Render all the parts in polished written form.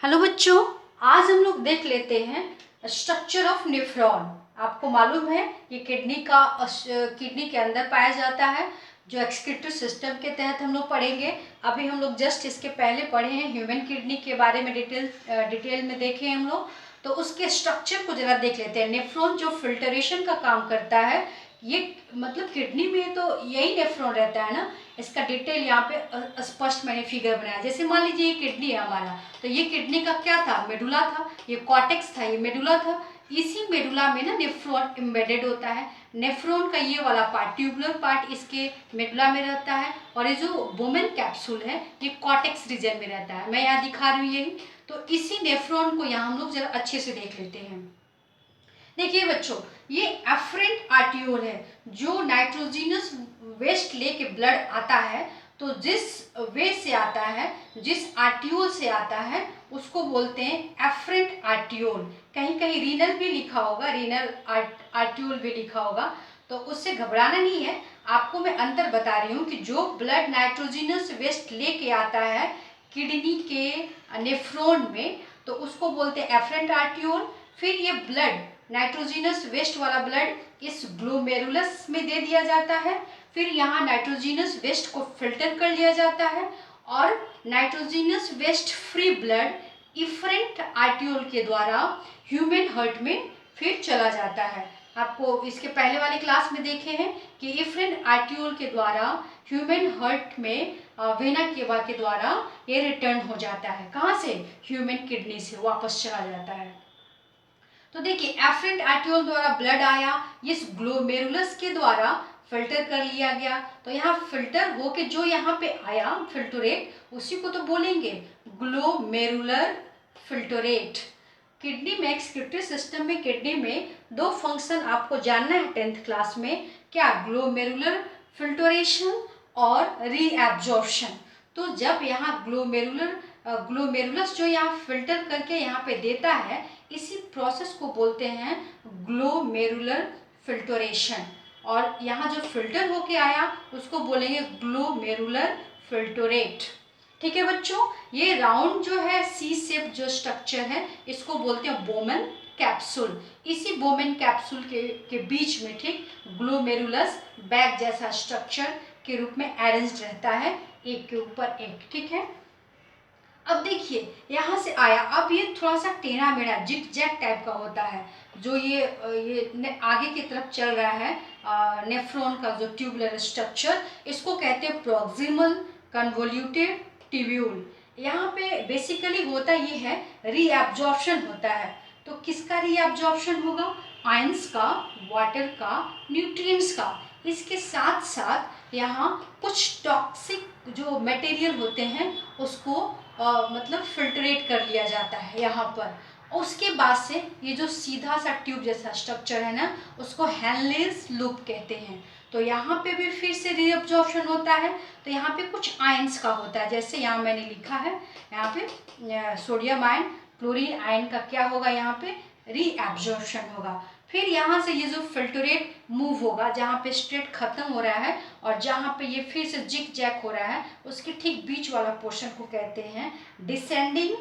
Hello बच्चों, आज हम लोग देख लेते हैं स्ट्रक्चर ऑफ नेफ्रॉन। आपको मालूम है ये किडनी के अंदर पाया जाता है, जो एक्सक्रीटरी सिस्टम के तहत हम लोग पढ़ेंगे। अभी हम लोग जस्ट इसके पहले पढ़े हैं ह्यूमन किडनी के बारे में, डिटेल में देखे हम लोग। तो उसके स्ट्रक्चर को जरा देख लेते हैं। नेफ्रॉन जो फिल्टरेशन का काम करता है, ये मतलब किडनी में तो यही नेफ्रॉन रहता है ना। इसका डिटेल यहाँ पे स्पष्ट मैंने फिगर बनाया। जैसे मान लीजिए ये किडनी है हमारा, तो ये किडनी का क्या था, मेडुला था। ये कॉर्टेक्स था, ये मेडुला था। इसी मेडुला में ना नेफ्रॉन एम्बेडेड होता है। नेफ्रॉन का ये वाला पार्ट, ट्यूबुलर पार्ट, इसके मेडुला में रहता है। और ये जो बोमेन कैप्सूल है, ये कॉर्टेक्स रीजन में रहता है। मैं यहाँ दिखा रही हूँ यही। तो इसी नेफ्रॉन को यहाँ हम लोग जरा अच्छे से देख लेते हैं। देखिए बच्चों, ये एफरेंट आर्टियोल है जो नाइट्रोजिनस वेस्ट लेके ब्लड आता है। तो जिस वे से आता है, जिस आर्टियोल से आता है, उसको बोलते हैं एफरेंट आर्टियोल। कहीं कहीं रीनल भी लिखा होगा, रीनल आर्टियोल भी लिखा होगा, तो उससे घबराना नहीं है। आपको मैं अंतर बता रही हूँ कि जो ब्लड नाइट्रोजिनस वेस्ट लेके आता है किडनी के नेफ्रॉन में, तो उसको बोलते हैं एफरेंट आर्टियोल। फिर ये ब्लड नाइट्रोजिनस वेस्ट वाला ब्लड इस ग्लोमेरुलस में दे दिया जाता है। फिर यहाँ नाइट्रोजिनस वेस्ट को फिल्टर कर लिया जाता है और nitrogenous waste free blood efferent arteriole के द्वारा ह्यूमन हार्ट में फिर चला जाता है। आपको इसके पहले वाले क्लास में देखे हैं कि इफरेंट आर्टियोल के द्वारा ह्यूमन हार्ट में वेना केवा के द्वारा ये रिटर्न हो जाता है। कहाँ से? ह्यूमन किडनी से वापस चला जाता है। तो देखिए, एफरेंट आर्टियोल द्वारा ब्लड आया, इस ग्लोमेरुलस के द्वारा फिल्टर कर लिया गया। तो यहाँ फिल्टर हो के जो यहाँ पे आया फिल्टरेट, उसी को तो बोलेंगे ग्लोमेरुलर फिल्टरेट। किडनी में, एक्सक्रीटरी सिस्टम में, किडनी में दो फंक्शन आपको जानना है 10th क्लास में। क्या? ग्लोमेरुलर फिल्टरेशन और रीएब्जॉर्प्शन। तो जब यहाँ ग्लोमेरुलस जो यहाँ फिल्टर करके यहाँ पे देता है, इसी प्रोसेस को बोलते हैं ग्लोमेरुलर फिल्टरेशन। और यहाँ जो फिल्टर होके आया उसको बोलेंगे ग्लोमेरुलर फिल्टरेट। ठीक है बच्चों, ये राउंड जो है सी शेप जो स्ट्रक्चर है, इसको बोलते हैं बोमेन कैप्सूल। इसी बोमेन कैप्सूल के बीच में ठीक ग्लोमेरुलस बैग जैसा स्ट्रक्चर के रूप में अरेंज्ड रहता है, एक के ऊपर एक। ठीक है, अब देखिए यहाँ से आया, अब ये थोड़ा सा टेढ़ा मेढ़ा जिग जैग टाइप का होता है। जो ये आगे की तरफ चल रहा है नेफ्रॉन का जो ट्यूबुलर स्ट्रक्चर, इसको कहते हैं प्रॉक्सिमल कन्वोल्यूटेड ट्यूब्यूल। यहाँ पे बेसिकली होता ये है, रीएब्जॉर्प्शन होता है। तो किसका रीएब्जॉर्प्शन होगा? आयंस का, वाटर का, न्यूट्रिएंट्स का। इसके साथ साथ यहाँ कुछ टॉक्सिक जो मटेरियल होते हैं उसको मतलब फिल्टरेट कर लिया जाता है यहाँ पर। उसके बाद से ये जो सीधा सा ट्यूब जैसा स्ट्रक्चर है ना, उसको हेनलेस लूप कहते हैं। तो यहाँ पे भी फिर से रीअब्जॉर्प्शन होता है। तो यहाँ पे कुछ आयंस का होता है, जैसे यहाँ मैंने लिखा है, यहाँ पे सोडियम आयन, क्लोरीन आयन का क्या होगा, यहाँ पे रीअब्जॉर्प्शन होगा। फिर यहाँ से ये जो फिल्टरेट मूव होगा, जहाँ पे स्ट्रेट खत्म हो रहा है और जहाँ पे ये फिर से जिग जैग हो रहा है, उसके ठीक बीच वाला पोर्शन को कहते हैं डिसेंडिंग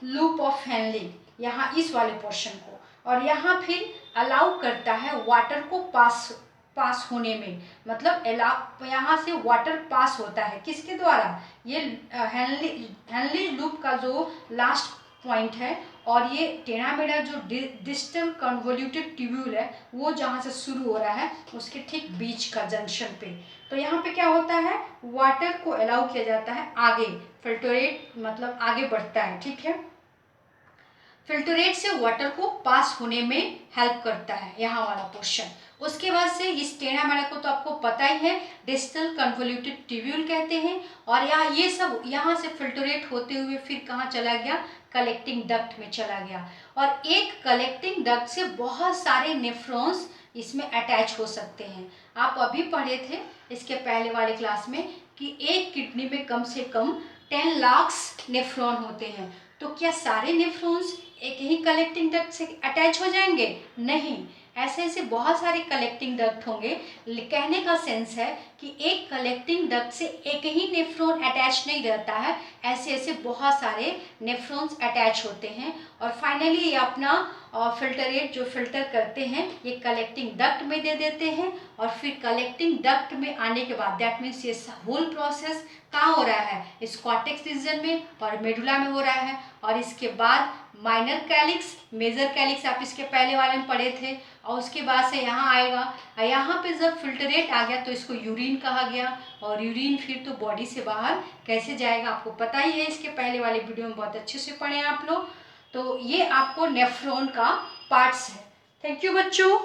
लूप ऑफ हेनले। यहाँ इस वाले पोर्शन को, और यहाँ फिर अलाउ करता है वाटर को पास होने में। मतलब यहाँ से वाटर पास होता है किसके द्वारा? ये हेनले लूप का जो लास्ट पॉइंट है, और ये टेढ़ा मेढ़ा जो डिस्टल कन्वोल्यूटेड ट्यूब्यूल है, वो जहाँ से शुरू हो रहा है उसके ठीक बीच का जंक्शन पे। तो यहाँ पे क्या होता है, वाटर को अलाउ किया जाता है आगे, फिल्टरेट मतलब आगे बढ़ता है। ठीक है, फिल्टरेट से वाटर को पास होने में हेल्प करता है यहाँ वाला पोर्शन। उसके बाद से इस टेढ़ा मेढ़ा को तो आपको पता ही है, डिस्टल कन्वोल्यूटेड ट्यूब्यूल कहते हैं। और ये सब यहाँ से फिल्टरेट होते हुए फिर कहाँ चला गया? कलेक्टिंग डक्ट में चला गया। और एक कलेक्टिंग डक्ट से बहुत सारे नेफ्रॉन्स इसमें अटैच हो सकते हैं। आप अभी पढ़े थे इसके पहले वाले क्लास में कि एक किडनी में कम से कम 10 लाख नेफ्रॉन होते हैं। तो क्या सारे नेफ्रॉन्स एक ही कलेक्टिंग डक्ट से अटैच हो जाएंगे? नहीं, ऐसे ऐसे बहुत सारे कलेक्टिंग डक्ट होंगे। कहने का सेंस है कि एक कलेक्टिंग डक्ट से एक ही नेफ्रॉन अटैच नहीं रहता है, ऐसे ऐसे बहुत सारे नेफ्रॉन्स अटैच होते हैं। और फाइनली ये अपना फिल्टरेट जो फिल्टर करते हैं ये कलेक्टिंग डक्ट में दे देते हैं। और फिर कलेक्टिंग डक्ट में आने के बाद दैट मीन्स ये होल प्रोसेस कहाँ हो रहा है, इस कॉर्टेक्स रीजन में और मेडुला में हो रहा है। और इसके बाद माइनर कैलिक्स, मेजर कैलिक्स आप इसके पहले वाले में पढ़े थे, और उसके बाद से यहाँ आएगा। यहाँ पे जब फिल्टरेट आ गया तो इसको यूरिन कहा गया, और यूरिन फिर तो बॉडी से बाहर कैसे जाएगा आपको पता ही है, इसके पहले वाले वीडियो में बहुत अच्छे से पढ़े हैं आप लोग। तो ये आपको नेफ्रॉन का पार्ट्स है। थैंक यू बच्चों।